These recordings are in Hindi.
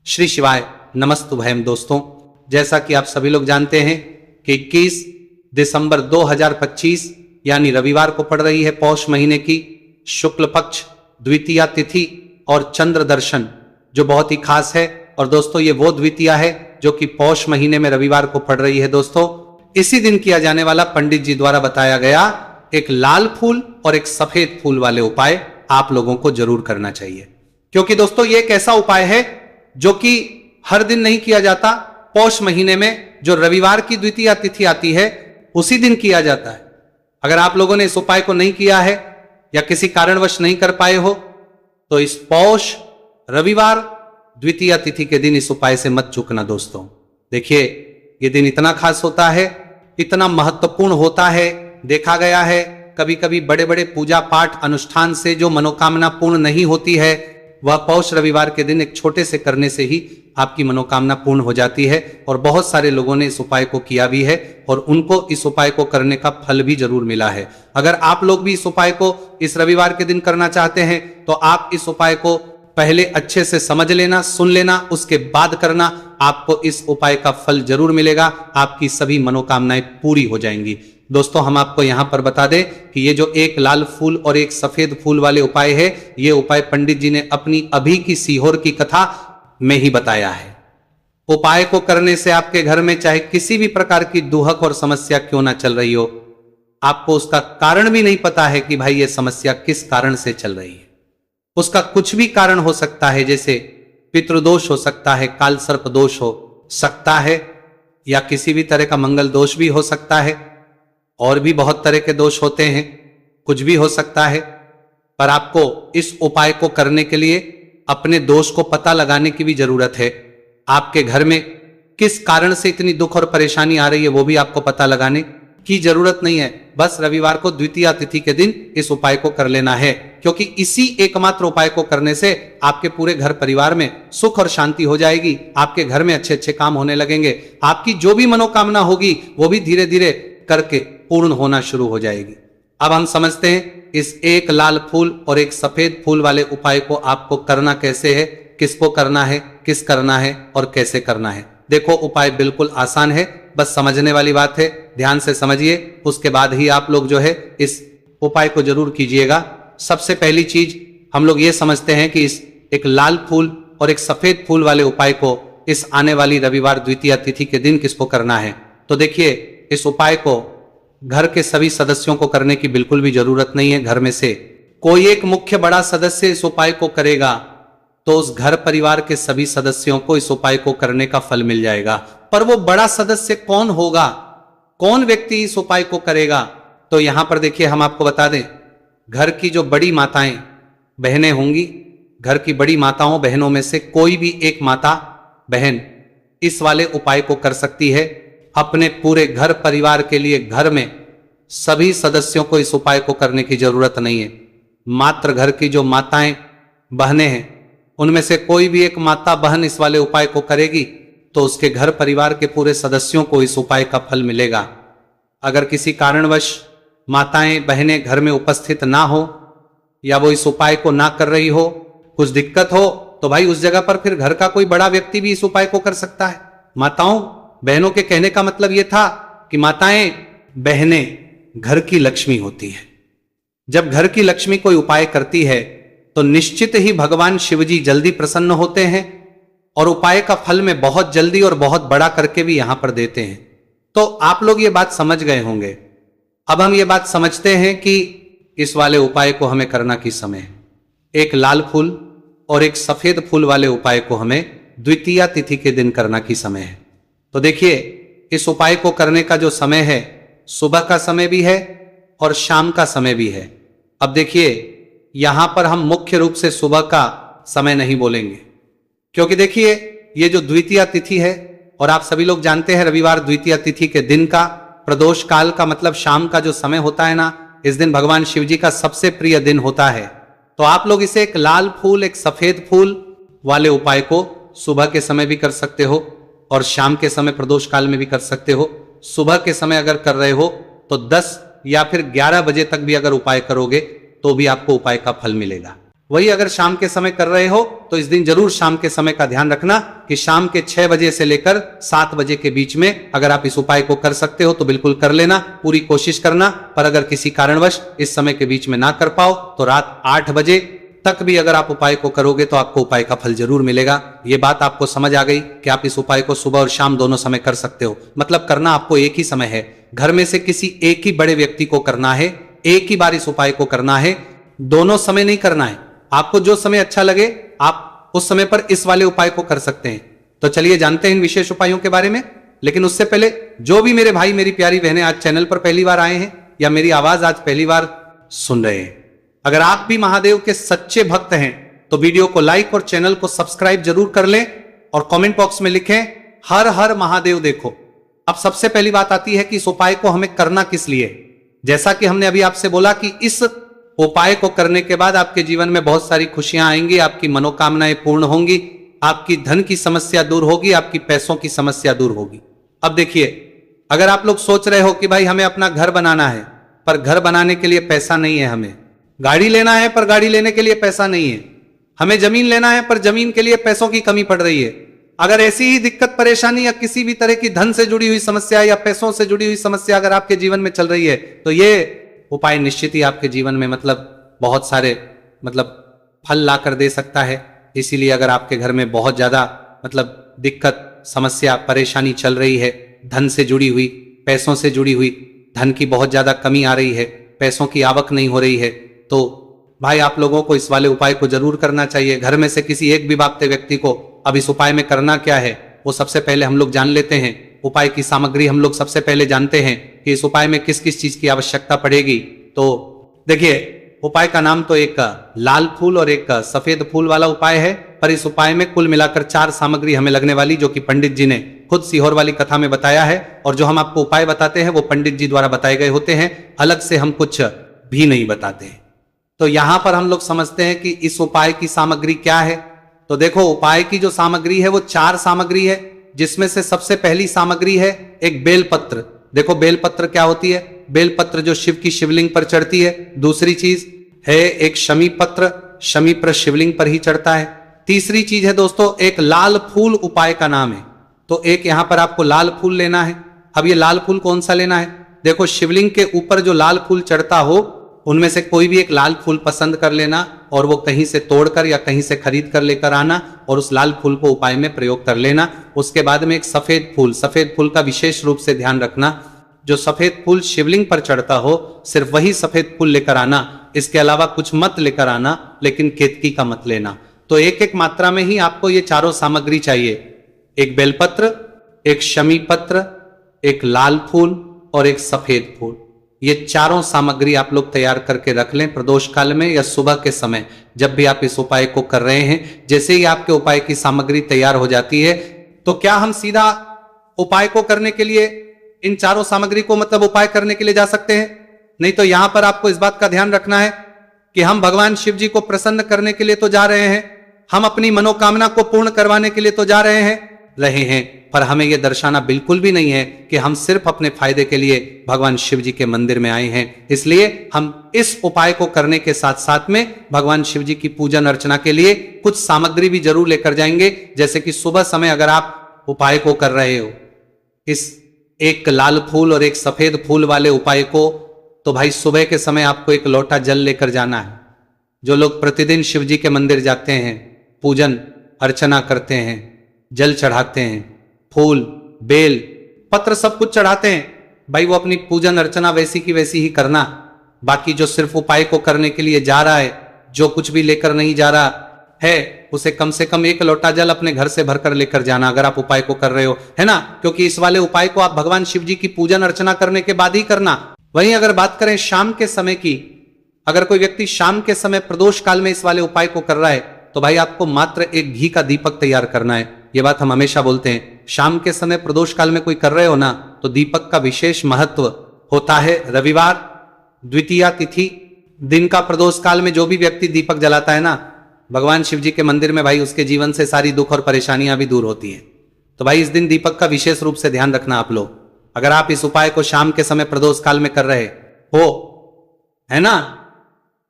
श्री शिवाय नमस्तुभयम। दोस्तों, जैसा कि आप सभी लोग जानते हैं कि 21 दिसंबर 2025 यानी रविवार को पड़ रही है पौष महीने की शुक्ल पक्ष द्वितीया तिथि और चंद्र दर्शन, जो बहुत ही खास है। और दोस्तों, ये वो द्वितीया है जो कि पौष महीने में रविवार को पड़ रही है। दोस्तों, इसी दिन किया जाने वाला पंडित जी द्वारा बताया गया एक लाल फूल और एक सफेद फूल वाले उपाय आप लोगों को जरूर करना चाहिए, क्योंकि दोस्तों ये एक ऐसा उपाय है जो कि हर दिन नहीं किया जाता। पौष महीने में जो रविवार की द्वितीया तिथि आती है उसी दिन किया जाता है। अगर आप लोगों ने इस उपाय को नहीं किया है या किसी कारणवश नहीं कर पाए हो तो इस पौष रविवार द्वितीया तिथि के दिन इस उपाय से मत चूकना। दोस्तों देखिए, ये दिन इतना खास होता है, इतना महत्वपूर्ण होता है। देखा गया है कभी कभी बड़े बड़े पूजा पाठ अनुष्ठान से जो मनोकामना पूर्ण नहीं होती है, वह पौष रविवार के दिन एक छोटे से करने से ही आपकी मनोकामना पूर्ण हो जाती है। और बहुत सारे लोगों ने इस उपाय को किया भी है और उनको इस उपाय को करने का फल भी जरूर मिला है। अगर आप लोग भी इस उपाय को इस रविवार के दिन करना चाहते हैं तो आप इस उपाय को पहले अच्छे से समझ लेना, सुन लेना, उसके बाद करना। आपको इस उपाय का फल जरूर मिलेगा, आपकी सभी मनोकामनाएं पूरी हो जाएंगी। दोस्तों, हम आपको यहां पर बता दें कि ये जो एक लाल फूल और एक सफेद फूल वाले उपाय है, ये उपाय पंडित जी ने अपनी अभी की सीहोर की कथा में ही बताया है। उपाय को करने से आपके घर में चाहे किसी भी प्रकार की दुहक और समस्या क्यों ना चल रही हो, आपको उसका कारण भी नहीं पता है कि भाई ये समस्या किस कारण से चल रही है। उसका कुछ भी कारण हो सकता है, जैसे पितृदोष हो सकता है, काल सर्प दोष हो सकता है, या किसी भी तरह का मंगल दोष भी हो सकता है, और भी बहुत तरह के दोष होते हैं, कुछ भी हो सकता है। पर आपको इस उपाय को करने के लिए अपने दोष को पता लगाने की भी जरूरत है। आपके घर में किस कारण से इतनी दुख और परेशानी आ रही है वो भी आपको पता लगाने की जरूरत नहीं है। बस रविवार को द्वितीया तिथि के दिन इस उपाय को कर लेना है, क्योंकि इसी एकमात्र उपाय को करने से आपके पूरे घर परिवार में सुख और शांति हो जाएगी। आपके घर में अच्छे अच्छे काम होने लगेंगे। आपकी जो भी मनोकामना होगी वो भी धीरे धीरे करके पूर्ण होना शुरू हो जाएगी। अब हम समझते हैं इस एक लाल फूल और एक सफेद फूल वाले उपाय को आपको करना कैसे है, किसको करना है, किस करना है और कैसे करना है। देखो, उपाय बिल्कुल आसान है, बस समझने वाली बात है। ध्यान से समझिए, उसके बाद ही आप लोग जो है इस उपाय को जरूर कीजिएगा। सबसे पहली चीज हम लोग ये समझते हैं कि इस एक लाल फूल और एक सफेद फूल वाले उपाय को इस आने वाली रविवार द्वितीया तिथि के दिन किसको करना है। तो देखिए, इस उपाय को घर के सभी सदस्यों को करने की बिल्कुल भी जरूरत नहीं है। घर में से कोई एक मुख्य बड़ा सदस्य इस उपाय को करेगा तो उस घर परिवार के सभी सदस्यों को इस उपाय को करने का फल मिल जाएगा। पर वो बड़ा सदस्य कौन होगा, कौन व्यक्ति इस उपाय को करेगा, तो यहां पर देखिए हम आपको बता दें, घर की जो बड़ी माताएं बहनें होंगी, घर की बड़ी माताओं बहनों में से कोई भी एक माता बहन इस वाले उपाय को कर सकती है। अपने पूरे घर परिवार के लिए घर में सभी सदस्यों को इस उपाय को करने की जरूरत नहीं है। मात्र घर की जो माताएं बहनें हैं उनमें से कोई भी एक माता बहन इस वाले उपाय को करेगी तो उसके घर परिवार के पूरे सदस्यों को इस उपाय का फल मिलेगा। अगर किसी कारणवश माताएं बहनें घर में उपस्थित ना हो या वो इस उपाय को ना कर रही हो, कुछ दिक्कत हो, तो भाई उस जगह पर फिर घर का कोई बड़ा व्यक्ति भी इस उपाय को कर सकता है। माताओं बहनों के कहने का मतलब यह था कि माताएं बहनें घर की लक्ष्मी होती है। जब घर की लक्ष्मी कोई उपाय करती है तो निश्चित ही भगवान शिवजी जल्दी प्रसन्न होते हैं और उपाय का फल में बहुत जल्दी और बहुत बड़ा करके भी यहां पर देते हैं। तो आप लोग ये बात समझ गए होंगे। अब हम ये बात समझते हैं कि इस वाले उपाय को हमें करना किस समय है। एक लाल फूल और एक सफेद फूल वाले उपाय को हमें द्वितीया तिथि के दिन करना किस समय है। तो देखिए, इस उपाय को करने का जो समय है, सुबह का समय भी है और शाम का समय भी है। अब देखिए, यहां पर हम मुख्य रूप से सुबह का समय नहीं बोलेंगे, क्योंकि देखिए ये जो द्वितीया तिथि है, और आप सभी लोग जानते हैं रविवार द्वितीया तिथि के दिन का प्रदोष काल का मतलब शाम का जो समय होता है ना, इस दिन भगवान शिव जी का सबसे प्रिय दिन होता है। तो आप लोग इसे एक लाल फूल एक सफेद फूल वाले उपाय को सुबह के समय भी कर सकते हो और शाम के समय प्रदोष काल में भी कर सकते हो। सुबह के समय अगर कर रहे हो तो 10 या फिर 11 बजे तक भी अगर उपाय करोगे तो भी आपको उपाय का फल मिलेगा। वही अगर शाम के समय कर रहे हो तो इस दिन जरूर शाम के समय का ध्यान रखना कि शाम के 6 बजे से लेकर 7 बजे के बीच में अगर आप इस उपाय को कर सकते हो तो बिल्कुल कर लेना, पूरी कोशिश करना। पर अगर किसी कारणवश इस समय के बीच में ना कर पाओ तो रात 8 बजे तक भी अगर आप उपाय को करोगे तो आपको उपाय का फल जरूर मिलेगा। ये बात आपको समझ आ गई कि आप इस उपाय को सुबह और शाम दोनों समय कर सकते हो। मतलब करना आपको एक ही समय है, घर में से किसी एक ही बड़े व्यक्ति को करना है, एक ही बार इस उपाय को करना है, दोनों समय नहीं करना है। आपको जो समय अच्छा लगे आप उस समय पर इस वाले उपाय को कर सकते हैं। तो चलिए जानते हैं इन विशेष उपायों के बारे में। लेकिन उससे पहले जो भी मेरे भाई मेरी प्यारी बहनें आज चैनल पर पहली बार आए हैं या मेरी आवाज आज पहली बार सुन रहे हैं, अगर आप भी महादेव के सच्चे भक्त हैं तो वीडियो को लाइक और चैनल को सब्सक्राइब जरूर कर लें और कमेंट बॉक्स में लिखें हर हर महादेव। देखो, अब सबसे पहली बात आती है कि इस उपाय को हमें करना किस लिए। जैसा कि हमने अभी आपसे बोला कि इस उपाय को करने के बाद आपके जीवन में बहुत सारी खुशियां आएंगी, आपकी मनोकामनाएं पूर्ण होंगी, आपकी धन की समस्या दूर होगी, आपकी पैसों की समस्या दूर होगी। अब देखिए, अगर आप लोग सोच रहे हो कि भाई हमें अपना घर बनाना है पर घर बनाने के लिए पैसा नहीं है, हमें गाड़ी लेना है पर गाड़ी लेने के लिए पैसा नहीं है, हमें जमीन लेना है पर जमीन के लिए पैसों की कमी पड़ रही है, अगर ऐसी ही दिक्कत परेशानी या किसी भी तरह की धन से जुड़ी हुई समस्या या पैसों से जुड़ी हुई समस्या अगर आपके जीवन में चल रही है तो ये उपाय निश्चित ही आपके जीवन में बहुत सारे फल ला कर दे सकता है। इसीलिए अगर आपके घर में बहुत ज्यादा दिक्कत समस्या परेशानी चल रही है, धन से जुड़ी हुई, पैसों से जुड़ी हुई, धन की बहुत ज्यादा कमी आ रही है, पैसों की आवक नहीं हो रही है, तो भाई आप लोगों को इस वाले उपाय को जरूर करना चाहिए। घर में से किसी एक भी भागते व्यक्ति को अब इस उपाय में करना क्या है वो सबसे पहले हम लोग जान लेते हैं। उपाय की सामग्री हम लोग सबसे पहले जानते हैं कि इस उपाय में किस किस चीज की आवश्यकता पड़ेगी। तो देखिए, उपाय का नाम तो एक लाल फूल और एक सफेद फूल वाला उपाय है, पर इस उपाय में कुल मिलाकर 4 सामग्री हमें लगने वाली, जो कि पंडित जी ने खुद सीहोर वाली कथा में बताया है। और जो हम आपको उपाय बताते हैं वो पंडित जी द्वारा बताए गए होते हैं, अलग से हम कुछ भी नहीं बताते हैं। तो यहां पर हम लोग समझते हैं कि इस उपाय की सामग्री क्या है। तो देखो, उपाय की जो सामग्री है वो 4 सामग्री है, जिसमें से सबसे पहली सामग्री है एक बेलपत्र। देखो, बेलपत्र क्या होती है? बेलपत्र जो शिव की शिवलिंग पर चढ़ती है। दूसरी चीज है एक शमी पत्र, शमी पर शिवलिंग पर ही चढ़ता है। तीसरी चीज है दोस्तों एक लाल फूल, उपाय का नाम है। तो एक यहां पर आपको लाल फूल लेना है। अब ये लाल फूल कौन सा लेना है? देखो, शिवलिंग के ऊपर जो लाल फूल चढ़ता हो उनमें से कोई भी एक लाल फूल पसंद कर लेना और वो कहीं से तोड़कर या कहीं से खरीद कर लेकर आना और उस लाल फूल को उपाय में प्रयोग कर लेना। उसके बाद में एक सफेद फूल का विशेष रूप से ध्यान रखना, जो सफेद फूल शिवलिंग पर चढ़ता हो सिर्फ वही सफेद फूल लेकर आना, इसके अलावा कुछ मत लेकर आना, लेकिन केतकी का मत लेना। तो एक एक मात्रा में ही आपको ये चारों सामग्री चाहिए, एक बेलपत्र, एक शमी पत्र, एक लाल फूल और एक सफेद फूल। ये चारों सामग्री आप लोग तैयार करके रख लें प्रदोष काल में या सुबह के समय, जब भी आप इस उपाय को कर रहे हैं। जैसे ही आपके उपाय की सामग्री तैयार हो जाती है तो क्या हम सीधा उपाय को करने के लिए इन चारों सामग्री को उपाय करने के लिए जा सकते हैं? नहीं, तो यहां पर आपको इस बात का ध्यान रखना है कि हम भगवान शिव जी को प्रसन्न करने के लिए तो जा रहे हैं, हम अपनी मनोकामना को पूर्ण करवाने के लिए तो जा रहे हैं, पर हमें यह दर्शाना बिल्कुल भी नहीं है कि हम सिर्फ अपने फायदे के लिए भगवान शिव जी के मंदिर में आए हैं। इसलिए हम इस उपाय को करने के साथ साथ में भगवान शिव जी की पूजन अर्चना के लिए कुछ सामग्री भी जरूर लेकर जाएंगे। जैसे कि सुबह समय अगर आप उपाय को कर रहे हो, इस एक लाल फूल और एक सफेद फूल वाले उपाय को, तो भाई सुबह के समय आपको एक लोटा जल लेकर जाना है। जो लोग प्रतिदिन शिव जी के मंदिर जाते हैं, पूजन अर्चना करते हैं, जल चढ़ाते हैं, फूल बेल पत्र सब कुछ चढ़ाते हैं, भाई वो अपनी पूजन अर्चना वैसी की वैसी ही करना। बाकी जो सिर्फ उपाय को करने के लिए जा रहा है, जो कुछ भी लेकर नहीं जा रहा है, उसे कम से कम 1 लोटा जल अपने घर से भरकर लेकर जाना अगर आप उपाय को कर रहे हो, है ना? क्योंकि इस वाले उपाय को आप भगवान शिव जी की पूजन अर्चना करने के बाद ही करना। वहीं अगर बात करें शाम के समय की, अगर कोई व्यक्ति शाम के समय प्रदोष काल में इस वाले उपाय को कर रहा है तो भाई आपको मात्र एक घी का दीपक तैयार करना है। ये बात हम हमेशा बोलते हैं, शाम के समय प्रदोष काल में कोई कर रहे हो ना तो दीपक का विशेष महत्व होता है। रविवार द्वितीया तिथि दिन का प्रदोष काल में जो भी व्यक्ति दीपक जलाता है ना भगवान शिव जी के मंदिर में, भाई उसके जीवन से सारी दुख और परेशानियां भी दूर होती हैं। तो भाई इस दिन दीपक का विशेष रूप से ध्यान रखना आप लोग। अगर आप इस उपाय को शाम के समय प्रदोष काल में कर रहे हो, है ना,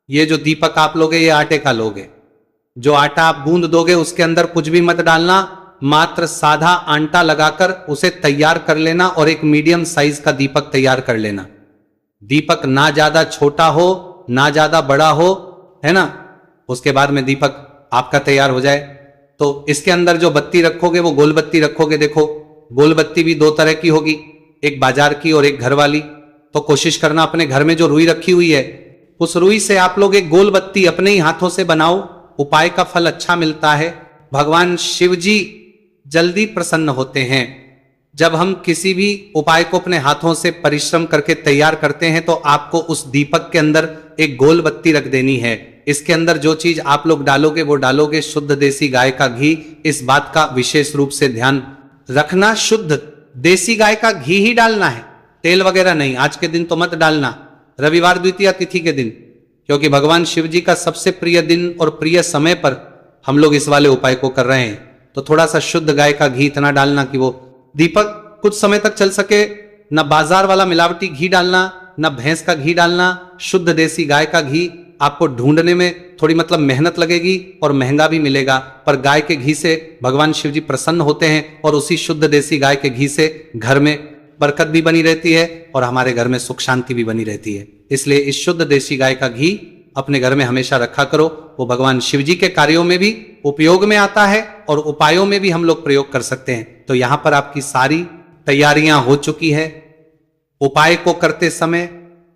ये जो दीपक आप लोगे ये आटे का लोगे, जो आटा आप गूंद दोगे उसके अंदर कुछ भी मत डालना, मात्र साधा आटा लगाकर उसे तैयार कर लेना और एक मीडियम साइज का दीपक तैयार कर लेना। दीपक ना ज्यादा छोटा हो ना ज्यादा बड़ा हो, है ना। उसके बाद में दीपक आपका तैयार हो जाए तो इसके अंदर जो बत्ती रखोगे वो गोल बत्ती रखोगे। देखो गोल बत्ती भी दो तरह की होगी, एक बाजार की और एक घर वाली। तो कोशिश करना अपने घर में जो रुई रखी हुई है उस रुई से आप लोग एक गोल बत्ती अपने ही हाथों से बनाओ। उपाय का फल अच्छा मिलता है। भगवान शिव जी जल्दी प्रसन्न होते हैं। जब हम किसी भी उपाय को अपने हाथों से परिश्रम करके तैयार करते हैं तो आपको उस दीपक के अंदर एक गोल बत्ती रख देनी है। इसके अंदर जो चीज आप लोग डालोगे वो डालोगे शुद्ध देसी गाय का घी। इस बात का विशेष रूप से ध्यान रखना, शुद्ध देसी गाय का घी ही डालना है, तेल वगैरह नहीं। आज के दिन तो मत डालना, रविवार द्वितीया तिथि के दिन, क्योंकि भगवान शिव जी का सबसे प्रिय दिन और प्रिय समय पर हम लोग इस वाले उपाय को कर रहे हैं। तो थोड़ा सा शुद्ध गाय का घी इतना डालना कि वो दीपक कुछ समय तक चल सके। न बाजार वाला मिलावटी घी डालना, न भैंस का घी डालना, शुद्ध देसी गाय का घी। आपको ढूंढने में थोड़ी मतलब मेहनत लगेगी और महंगा भी मिलेगा, पर गाय के घी से भगवान शिव जी प्रसन्न होते हैं और उसी शुद्ध देसी गाय के घी से घर में बरकत भी बनी रहती है और हमारे घर में सुख शांति भी बनी रहती है। इसलिए इस शुद्ध देसी गाय का घी अपने घर में हमेशा रखा करो। वो भगवान शिव जी के कार्यों में भी उपयोग में आता है और उपायों में भी हम लोग प्रयोग कर सकते हैं। तो यहां पर आपकी सारी तैयारियां हो चुकी है। उपाय को करते समय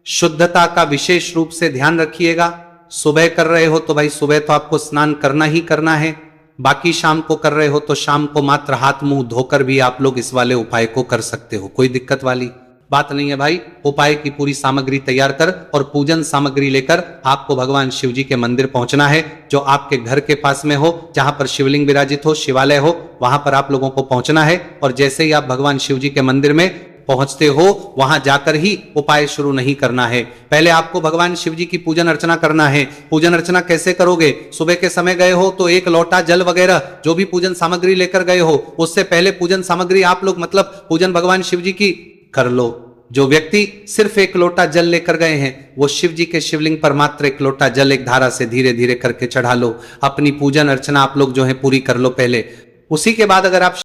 शुद्धता का विशेष रूप से ध्यान रखिएगा। सुबह कर रहे हो तो भाई सुबह तो आपको स्नान करना ही करना है। बाकी शाम को कर रहे हो तो शाम को मात्र हाथ मुंह धोकर भी आप लोग इस वाले उपाय को कर सकते हो, कोई दिक्कत वाली बात नहीं है भाई। उपाय की पूरी सामग्री तैयार कर और पूजन सामग्री लेकर आपको भगवान शिव जी के मंदिर पहुंचना है, जो आपके घर के पास में हो, जहां पर शिवलिंग विराजित हो, शिवालय हो, वहां पर आप लोगों को पहुंचना है। और जैसे ही आप भगवान शिव जी के मंदिर में पहुंचते हो वहां जाकर ही उपाय शुरू नहीं करना है। पहले आपको भगवान शिव जी की पूजन अर्चना करना है। पूजन अर्चना कैसे करोगे? सुबह के समय गए हो तो एक लोटा जल वगैरह जो भी पूजन सामग्री लेकर गए हो उससे पहले पूजन सामग्री आप लोग मतलब पूजन भगवान शिव जी की कर लो। जो व्यक्ति सिर्फ एक लोटा जल लेकर गए हैं वो शिव जी के शिवलिंग पर मात्र एक लोटा जल एक धारा से धीरे धीरे करके चढ़ा लो। अपनी पूजन अर्चना आप लोग जो है पूरी कर लो पहले। उसी के बाद अगर आप